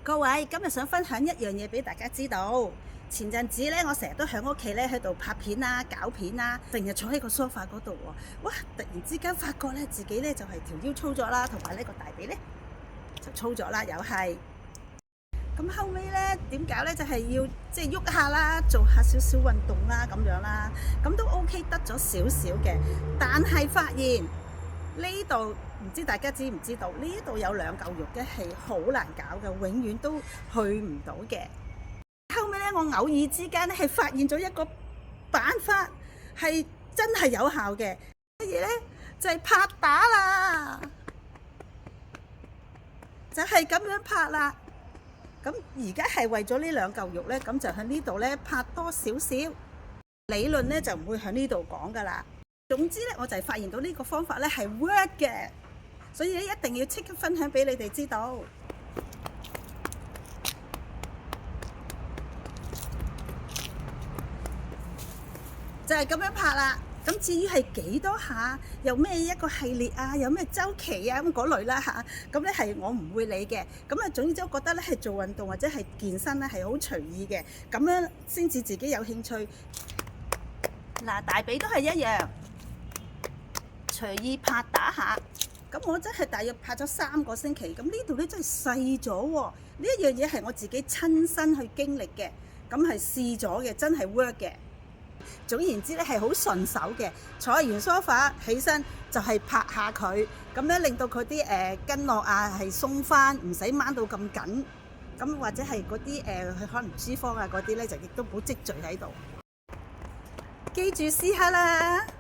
各位，今日想分享一樣嘢俾大家知道。前陣子咧，我成日都喺屋企咧喺度拍片啊、搞片啊，成日坐喺個梳化嗰度喎。哇！突然之間發覺咧，自己咧就係條腰粗咗啦，同埋呢個大髀咧就粗咗啦，又係。咁後尾咧點搞咧？就係要即係喐下啦，做下少少運動啦，咁樣啦，咁都 OK 得咗少少嘅。但係發現呢度唔知大家知唔知道？呢度有兩嚿肉嘅係好難搞嘅，永遠都去唔到嘅。後尾咧，我偶爾之間咧係發現咗一個辦法，係真係有效嘅。乜嘢咧？就係拍打啦，就係咁樣拍啦。咁而家係為咗呢兩嚿肉咧，咁就喺呢度咧拍多少少。理論咧就唔會喺呢度講噶啦。總之咧，我就係發現到呢個方法咧係 work 嘅，所以咧一定要即刻分享俾你哋知道。就係咁樣拍啦。咁至於係幾多下，有咩一個系列啊，有咩週期啊咁嗰類啦嚇，咁咧係我唔會理嘅。咁啊，總之我覺得咧係做運動或者係健身咧係好隨意嘅，咁樣先至自己有興趣。嗱，大髀都係一樣，隨意拍打下。咁我真係大約拍咗3個星期，咁呢度咧真係細咗喎。呢一樣嘢係我自己親身去經歷嘅，咁係試咗嘅，真係 work 嘅。總言之咧係好順手嘅，坐完梳化起身就係拍下佢，咁樣令到佢啲筋絡啊係鬆翻，唔使掹到咁緊。咁或者係嗰啲可能脂肪啊嗰啲咧就亦都冇積聚喺度。記住試下啦〜